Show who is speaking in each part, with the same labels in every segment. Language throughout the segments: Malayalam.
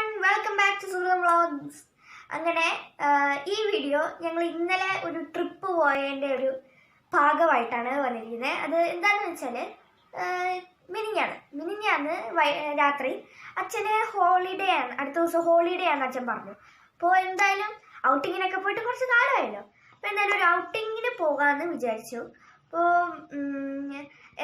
Speaker 1: everyone, welcome back to Suram Vlogs. അങ്ങനെ ഈ വീഡിയോ ഞങ്ങൾ ഇന്നലെ ഒരു ട്രിപ്പ് പോയതിൻ്റെ ഒരു ഭാഗമായിട്ടാണ് വന്നിരിക്കുന്നത്. അത് എന്താണെന്ന് വെച്ചാൽ മിനിഞ്ഞാന്ന് രാത്രി അച്ഛന് ഹോളിഡേ ആണ്, അടുത്ത ദിവസം ഹോളിഡേ ആണ് അച്ഛൻ പറഞ്ഞു. അപ്പോൾ എന്തായാലും ഔട്ടിങ്ങിനൊക്കെ പോയിട്ട് കുറച്ച് കാലമായല്ലോ. അപ്പോൾ എന്തായാലും ഒരു ഔട്ടിങ്ങിന് പോകാമെന്ന് വിചാരിച്ചു. അപ്പോൾ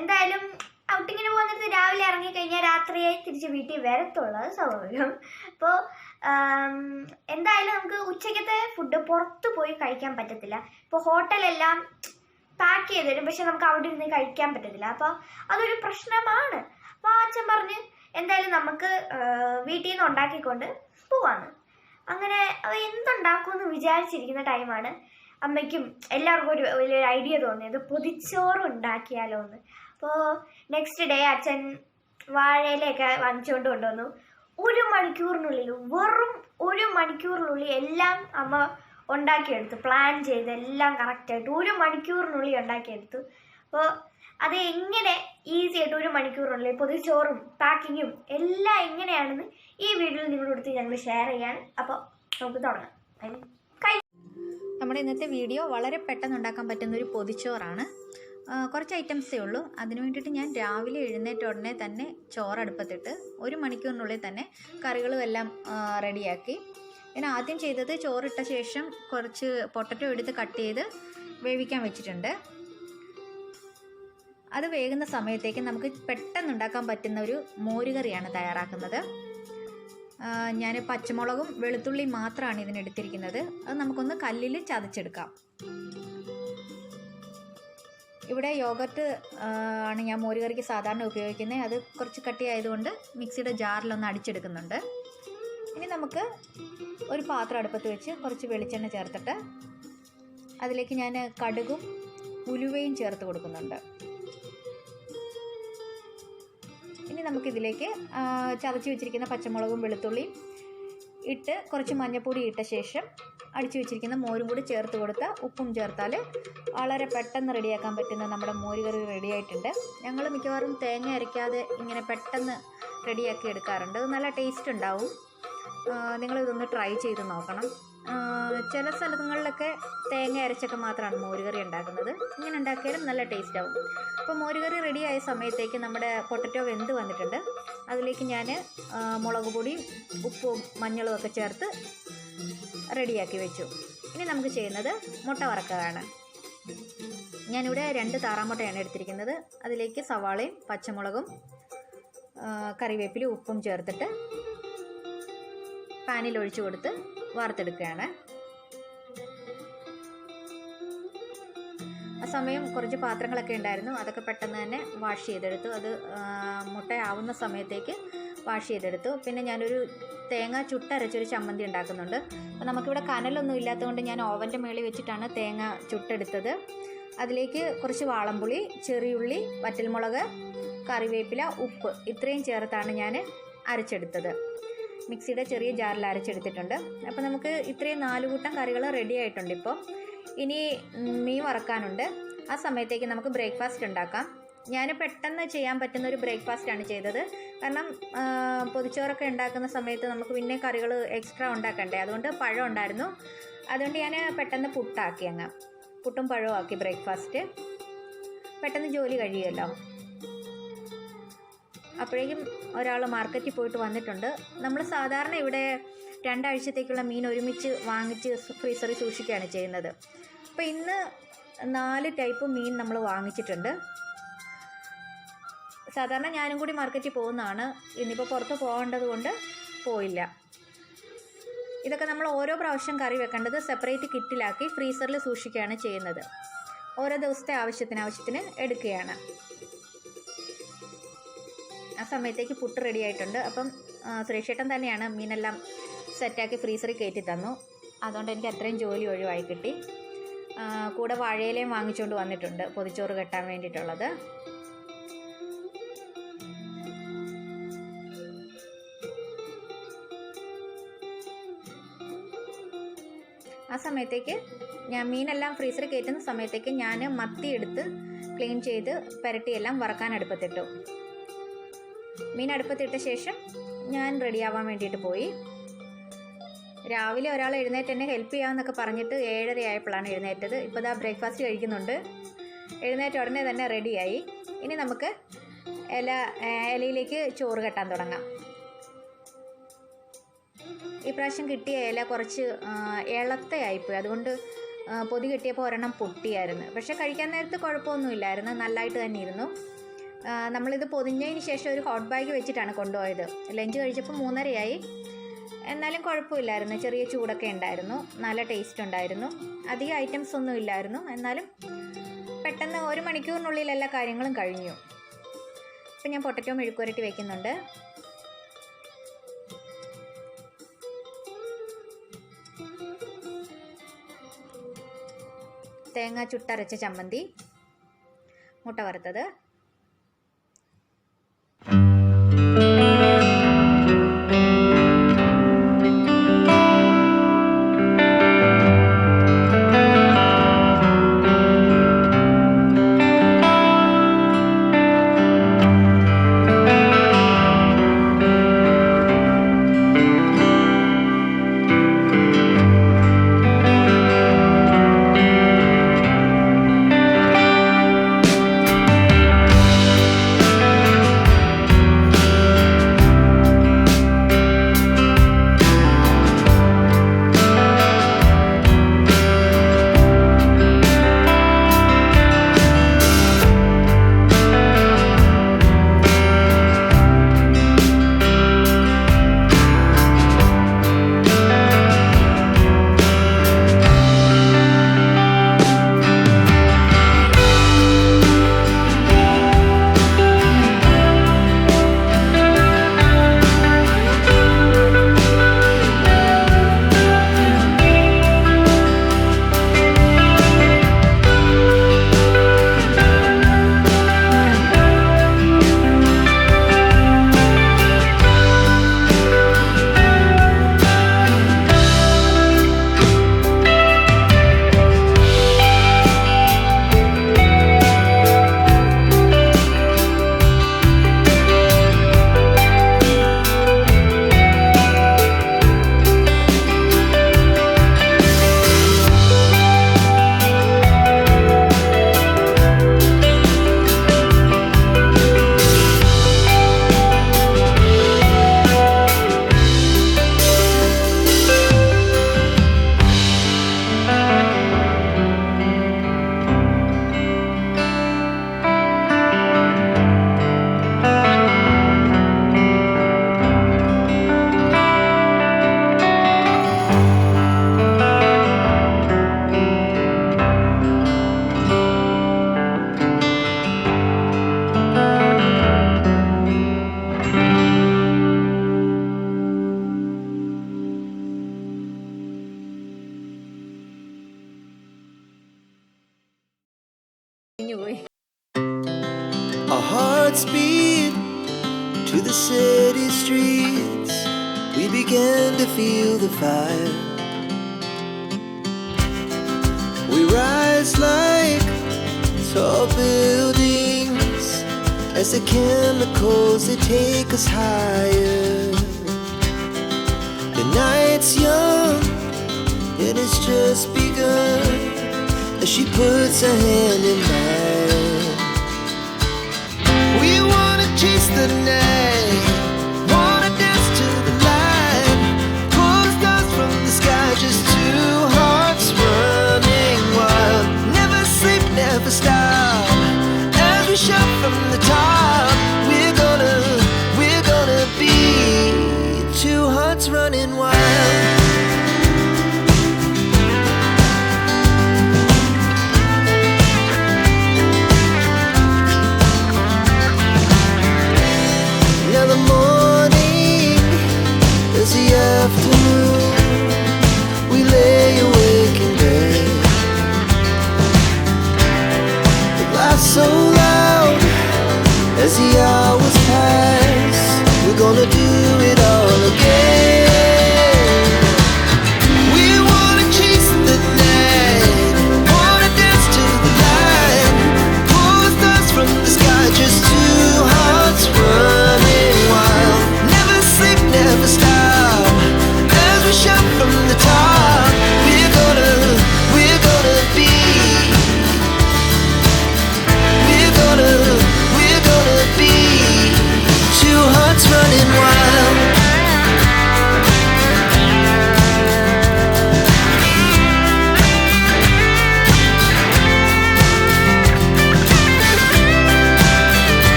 Speaker 1: എന്തായാലും ഔട്ടിങ്ങിന് പോകുന്നത് രാവിലെ ഇറങ്ങിക്കഴിഞ്ഞാൽ രാത്രിയായി തിരിച്ച് വീട്ടിൽ വരത്തുള്ളത് സൗകര്യം. അപ്പോൾ എന്തായാലും നമുക്ക് ഉച്ചയ്ക്കത്തെ ഫുഡ് പുറത്ത് പോയി കഴിക്കാൻ പറ്റത്തില്ല. ഇപ്പോൾ ഹോട്ടലെല്ലാം പാക്ക് ചെയ്ത് തരും, പക്ഷെ നമുക്ക് അവിടെ ഇരുന്ന് കഴിക്കാൻ പറ്റത്തില്ല. അപ്പോൾ അതൊരു പ്രശ്നമാണ്. അപ്പോൾ അച്ഛൻ പറഞ്ഞ് എന്തായാലും നമുക്ക് വീട്ടിൽ നിന്ന് ഉണ്ടാക്കിക്കൊണ്ട് പോവാന്ന്. അങ്ങനെ എന്തുണ്ടാക്കുമെന്ന് വിചാരിച്ചിരിക്കുന്ന ടൈമാണ് അമ്മയ്ക്കും എല്ലാവർക്കും വലിയൊരു ഐഡിയ തോന്നിയത്, പൊതിച്ചോറ് ഉണ്ടാക്കിയാലോ എന്ന്. അപ്പോൾ നെക്സ്റ്റ് ഡേ അച്ഛൻ വാഴയിലൊക്കെ വാങ്ങിച്ചുകൊണ്ട് കൊണ്ടുവന്നു. വെറും ഒരു മണിക്കൂറിനുള്ളിൽ എല്ലാം അമ്മ ഉണ്ടാക്കിയെടുത്തു. പ്ലാൻ ചെയ്ത് എല്ലാം കറക്റ്റായിട്ട് 1 മണിക്കൂറിനുള്ളിൽ ഉണ്ടാക്കിയെടുത്തു. അപ്പോൾ അത് എങ്ങനെ ഈസി ആയിട്ട് 1 മണിക്കൂറിനുള്ളിൽ പൊതിച്ചോറും പാക്കിങ്ങും എല്ലാം എങ്ങനെയാണെന്ന് ഈ വീഡിയോയിൽ നിങ്ങളുടെ അടുത്ത് ഞങ്ങൾ ഷെയർ ചെയ്യാണ്. അപ്പോൾ നമുക്ക് തുടങ്ങാം.
Speaker 2: നമ്മുടെ ഇന്നത്തെ വീഡിയോ വളരെ പെട്ടെന്ന് ഉണ്ടാക്കാൻ പറ്റുന്നൊരു പൊതിച്ചോറാണ്. കുറച്ച് ഐറ്റംസേ ഉള്ളൂ. അതിന് വേണ്ടിയിട്ട് ഞാൻ രാവിലെ എഴുന്നേറ്റ ഉടനെ തന്നെ ചോറടുപ്പത്തിട്ട് 1 മണിക്കൂറിനുള്ളിൽ തന്നെ കറികളും എല്ലാം റെഡിയാക്കി. ഞാൻ ആദ്യം ചെയ്തത് ചോറിട്ട ശേഷം കുറച്ച് പൊട്ടറ്റോ എടുത്ത് കട്ട് ചെയ്ത് വേവിക്കാൻ വെച്ചിട്ടുണ്ട്. അത് വേകുന്ന സമയത്തേക്ക് നമുക്ക് പെട്ടെന്ന് ഉണ്ടാക്കാൻ പറ്റുന്ന ഒരു മോരുകറിയാണ് തയ്യാറാക്കുന്നത്. ഞാൻ പച്ചമുളകും വെളുത്തുള്ളിയും മാത്രമാണ് ഇതിനെടുത്തിരിക്കുന്നത്. അത് നമുക്കൊന്ന് കല്ലിൽ ചതച്ചെടുക്കാം. ഇവിടെ യോഗർട്ട് ആണ് ഞാൻ മോരുകറിക്ക് സാധാരണ ഉപയോഗിക്കുന്നത്. അത് കുറച്ച് കട്ടിയായതുകൊണ്ട് മിക്സിയുടെ ജാറിലൊന്ന് അടിച്ചെടുക്കുന്നുണ്ട്. ഇനി നമുക്ക് ഒരു പാത്രം അടുപ്പത്ത് വെച്ച് കുറച്ച് വെളിച്ചെണ്ണ ചേർത്തിട്ട് അതിലേക്ക് ഞാൻ കടുകും ഉലുവയും ചേർത്ത് കൊടുക്കുന്നുണ്ട്. ഇനി നമുക്കിതിലേക്ക് ചതച്ച് വെച്ചിരിക്കുന്ന പച്ചമുളകും വെളുത്തുള്ളിയും ഇട്ട് കുറച്ച് മഞ്ഞൾപ്പൊടി ഇട്ട ശേഷം അടിച്ചു വെച്ചിരിക്കുന്ന മോരും കൂടി ചേർത്ത് കൊടുത്ത് ഉപ്പും ചേർത്താൽ വളരെ പെട്ടെന്ന് റെഡിയാക്കാൻ പറ്റുന്ന നമ്മുടെ മോരുകറി റെഡിയായിട്ടുണ്ട്. ഞങ്ങൾ മിക്കവാറും തേങ്ങ അരയ്ക്കാതെ ഇങ്ങനെ പെട്ടെന്ന് റെഡിയാക്കി എടുക്കാറുണ്ട്. നല്ല ടേസ്റ്റ് ഉണ്ടാവും. നിങ്ങളിതൊന്ന് ട്രൈ ചെയ്ത് നോക്കണം. ചില സ്ഥലങ്ങളിലൊക്കെ തേങ്ങ അരച്ചൊക്കെ മാത്രമാണ് മോരുകറി ഉണ്ടാക്കുന്നത്. ഇങ്ങനെ ഉണ്ടാക്കിയാലും നല്ല ടേസ്റ്റ് ആവും. അപ്പോൾ മോരുകറി റെഡിയായ സമയത്തേക്ക് നമ്മുടെ പൊട്ടറ്റോ വെന്ത് വന്നിട്ടുണ്ട്. അതിലേക്ക് ഞാൻ മുളക് പൊടിയും ഉപ്പും മഞ്ഞളും ഒക്കെ ചേർത്ത് റെഡിയാക്കി വെച്ചു. ഇനി നമുക്ക് ചെയ്യുന്നത് മുട്ട വറക്കുകയാണ്. ഞാനിവിടെ 2 താറാമുട്ടയാണ് എടുത്തിരിക്കുന്നത്. അതിലേക്ക് സവാളയും പച്ചമുളകും കറിവേപ്പിലും ഉപ്പും ചേർത്തിട്ട് പാനിൽ ഒഴിച്ചു കൊടുത്ത് വറുത്തെടുക്കുകയാണ്. ആ സമയം കുറച്ച് പാത്രങ്ങളൊക്കെ ഉണ്ടായിരുന്നു. അതൊക്കെ പെട്ടെന്ന് തന്നെ വാഷ് ചെയ്തെടുത്തു. അത് മുട്ട ആവുന്ന സമയത്തേക്ക് വാഷ് ചെയ്തെടുത്തു. പിന്നെ ഞാനൊരു തേങ്ങ ചുട്ടരച്ചൊരു ചമ്മന്തി ഉണ്ടാക്കുന്നുണ്ട്. അപ്പോൾ നമുക്കിവിടെ കനലൊന്നും ഇല്ലാത്തതുകൊണ്ട് ഞാൻ ഓവൻ്റെ മേളിൽ വെച്ചിട്ടാണ് തേങ്ങ ചുട്ടെടുത്തത്. അതിലേക്ക് കുറച്ച് വാളംപുളി, ചെറിയുള്ളി, വറ്റൽമുളക്, കറിവേപ്പില, ഉപ്പ് ഇത്രയും ചേർത്താണ് ഞാൻ അരച്ചെടുത്തത്. മിക്സിയുടെ ചെറിയ ജാറിൽ അരച്ചെടുത്തിട്ടുണ്ട്. അപ്പോൾ നമുക്ക് ഇത്രയും 4 കൂട്ടം കറികൾ റെഡി ആയിട്ടുണ്ട്. ഇപ്പോൾ ഇനി മീൻ വറക്കാനുണ്ട്. ആ സമയത്തേക്ക് നമുക്ക് ബ്രേക്ക്ഫാസ്റ്റ് ഉണ്ടാക്കാം. ഞാൻ പെട്ടെന്ന് ചെയ്യാൻ പറ്റുന്ന ഒരു ബ്രേക്ക്ഫാസ്റ്റാണ് ചെയ്തത്. കാരണം പൊതിച്ചോറൊക്കെ ഉണ്ടാക്കുന്ന സമയത്ത് നമുക്ക് പിന്നെ കറികൾ എക്സ്ട്രാ ഉണ്ടാക്കണ്ടേ. അതുകൊണ്ട് പഴം ഉണ്ടായിരുന്നു. അതുകൊണ്ട് ഞാൻ പെട്ടെന്ന് പുട്ടാക്കി, പുട്ടും പഴവും ആക്കി ബ്രേക്ക്ഫാസ്റ്റ്. പെട്ടെന്ന് ജോലി കഴിയുമല്ലോ. അപ്പോഴേക്കും ഒരാൾ മാർക്കറ്റിൽ പോയിട്ട് വന്നിട്ടുണ്ട്. നമ്മൾ സാധാരണ ഇവിടെ 2 ആഴ്ചത്തേക്കുള്ള മീൻ ഒരുമിച്ച് വാങ്ങിച്ച് ഫ്രീസറിൽ സൂക്ഷിക്കുകയാണ് ചെയ്യുന്നത്. അപ്പോൾ ഇന്ന് 4 ടൈപ്പ് മീൻ നമ്മൾ വാങ്ങിച്ചിട്ടുണ്ട്. സാധാരണ ഞാനും കൂടി മാർക്കറ്റിൽ പോകുന്നതാണ്. ഇന്നിപ്പോൾ പുറത്ത് പോകേണ്ടത് കൊണ്ട് പോയില്ല. ഇതൊക്കെ നമ്മൾ ഓരോ പ്രാവശ്യം കറി വെക്കേണ്ടത് സെപ്പറേറ്റ് കിറ്റിലാക്കി ഫ്രീസറിൽ സൂക്ഷിക്കുകയാണ് ചെയ്യുന്നത്. ഓരോ ദിവസത്തെ ആവശ്യത്തിന് എടുക്കുകയാണ്. ആ സമയത്തേക്ക് പുട്ട് റെഡി ആയിട്ടുണ്ട്. അപ്പം സുരേഷേട്ടൻ തന്നെയാണ് മീനെല്ലാം സെറ്റാക്കി ഫ്രീസറിൽ കയറ്റി തന്നു. അതുകൊണ്ട് എനിക്ക് അത്രയും ജോലി ഒഴിവായി കിട്ടി. കൂടെ വാഴയിലയും വാങ്ങിച്ചുകൊണ്ട് വന്നിട്ടുണ്ട് പൊതിച്ചോറ് കെട്ടാൻ വേണ്ടിയിട്ടുള്ളത്. ആ സമയത്തേക്ക് ഞാൻ മീനെല്ലാം ഫ്രീസറിൽ കയറ്റുന്ന സമയത്തേക്ക് ഞാൻ മത്തി എടുത്ത് ക്ലീൻ ചെയ്ത് പുരട്ടിയെല്ലാം വറക്കാൻ അടുപ്പത്തിട്ടു. മീൻ അടുപ്പത്തിട്ട ശേഷം ഞാൻ റെഡിയാവാൻ വേണ്ടിയിട്ട് പോയി. രാവിലെ ഒരാൾ എഴുന്നേറ്റ് എന്നെ ഹെൽപ്പ് ചെയ്യാമെന്നൊക്കെ പറഞ്ഞിട്ട് 7:30 ആയപ്പോഴാണ് എഴുന്നേറ്റത്. ഇപ്പോൾ ദാ ബ്രേക്ക്ഫാസ്റ്റ് കഴിക്കുന്നുണ്ട്. എഴുന്നേറ്റ് ഉടനെ തന്നെ റെഡിയായി. ഇനി നമുക്ക് ഇലയിലേക്ക് ചോറ് കെട്ടാൻ തുടങ്ങാം. ഈ പ്രാവശ്യം കിട്ടിയ ഇല കുറച്ച് ഇളത്തയായിപ്പോയി. അതുകൊണ്ട് പൊതി കിട്ടിയപ്പോൾ ഒരെണ്ണം പൊട്ടിയായിരുന്നു. പക്ഷേ കഴിക്കാൻ നേരത്ത് കുഴപ്പമൊന്നുമില്ലായിരുന്നു, നല്ലതായിട്ട് തന്നെ ഇരുന്നു. നമ്മളിത് പൊതിഞ്ഞതിന് ശേഷം ഒരു ഹോട്ട് ബാഗ് വെച്ചിട്ടാണ് കൊണ്ടുപോയത്. ലഞ്ച് കഴിച്ചപ്പോൾ 3:30 എന്നാലും കുഴപ്പമില്ലായിരുന്നു. ചെറിയ ചൂടൊക്കെ ഉണ്ടായിരുന്നു, നല്ല ടേസ്റ്റ് ഉണ്ടായിരുന്നു. അധികം ഐറ്റംസ് ഒന്നും ഇല്ലായിരുന്നു. എന്നാലും പെട്ടെന്ന് 1 മണിക്കൂറിനുള്ളിൽ എല്ലാ കാര്യങ്ങളും കഴിഞ്ഞു. ഇപ്പം ഞാൻ പൊട്ടറ്റോ മെഴുക്കുവരട്ടി വയ്ക്കുന്നുണ്ട്. തേങ്ങ ചുട്ടരച്ച ചമ്മന്തി, മുട്ട വറുത്തത്,
Speaker 3: Our hearts beat to the city streets. We began to feel the fire. We rise like tall buildings as the chemicals they take us higher. The night's young and it's just begun as she puts her hand in mine. We wanna chase the night, wanna dance to the light, pull the stars from the sky, just two hearts running wild. Never sleep, never stop, as we shout from the top. We're gonna be two hearts running wild. The morning is the afternoon. We lay awake in bed. The laughs so loud as the hours pass. We're gonna do it all again.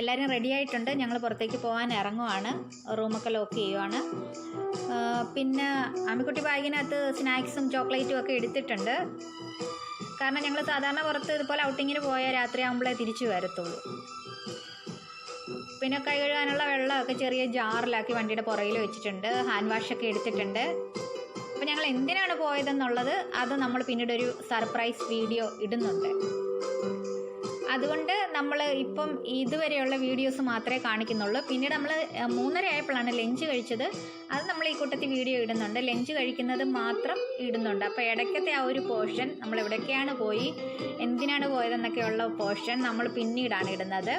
Speaker 2: എല്ലാവരും റെഡി ആയിട്ടുണ്ട്. ഞങ്ങൾ പുറത്തേക്ക് പോകാൻ ഇറങ്ങുവാണ്. റൂമൊക്കെ ലോക്ക് ചെയ്യുവാണ്. പിന്നെ ആമിക്കുട്ടി ബാഗിനകത്ത് സ്നാക്സും ചോക്ലേറ്റും ഒക്കെ എടുത്തിട്ടുണ്ട്. കാരണം ഞങ്ങൾ സാധാരണ പുറത്ത് ഇതുപോലെ ഔട്ടിങ്ങിന് പോയാൽ രാത്രിയാകുമ്പോഴേ തിരിച്ചു വരത്തുള്ളൂ. പിന്നെ കൈ കഴുകാനുള്ള വെള്ളമൊക്കെ ചെറിയ ജാറിലാക്കി വണ്ടിയുടെ പുറകിൽ വെച്ചിട്ടുണ്ട്. ഹാൻഡ് വാഷൊക്കെ എടുത്തിട്ടുണ്ട്. അപ്പോൾ ഞങ്ങൾ എന്തിനാണ് പോയതെന്നുള്ളത് അത് നമ്മൾ പിന്നീട് ഒരു സർപ്രൈസ് വീഡിയോ ഇടുന്നുണ്ട്. അതുകൊണ്ട് നമ്മൾ ഇപ്പം ഇതുവരെയുള്ള വീഡിയോസ് മാത്രമേ കാണിക്കുന്നുള്ളൂ. പിന്നീട് നമ്മൾ 3:30 ആയപ്പോഴാണ് ലഞ്ച് കഴിച്ചത്. അത് നമ്മൾ ഈ കൂട്ടത്തിൽ വീഡിയോ ഇടുന്നുണ്ട്. ലഞ്ച് കഴിക്കുന്നത് മാത്രം ഇടുന്നുണ്ട്. അപ്പോൾ ഇടയ്ക്കത്തെ ആ ഒരു പോർഷൻ നമ്മൾ എവിടേക്കാണ് പോയി, എന്തിനാണ് പോയതെന്നൊക്കെയുള്ള പോർഷൻ നമ്മൾ പിന്നീടാണ് ഇടുന്നത്.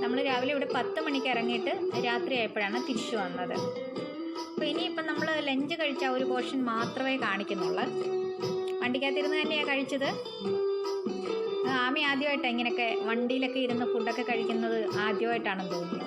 Speaker 2: നമ്മൾ രാവിലെ ഇവിടെ 10 മണിക്ക് ഇറങ്ങിയിട്ട് രാത്രി ആയപ്പോഴാണ് തിരിച്ചു വന്നത്. അപ്പോൾ ഇനിയിപ്പം നമ്മൾ ലഞ്ച് കഴിച്ച ആ ഒരു പോർഷൻ മാത്രമേ കാണിക്കുന്നുള്ളൂ. വണ്ടിക്കകത്തിരുന്ന് തന്നെയാണ് കഴിച്ചത്. ആമി ആദ്യമായിട്ടാണ് ഇങ്ങനെയൊക്കെ വണ്ടിയിലൊക്കെ ഇരുന്ന് ഫുഡൊക്കെ കഴിക്കുന്നത് ആദ്യമായിട്ടാണെന്ന് തോന്നുന്നു.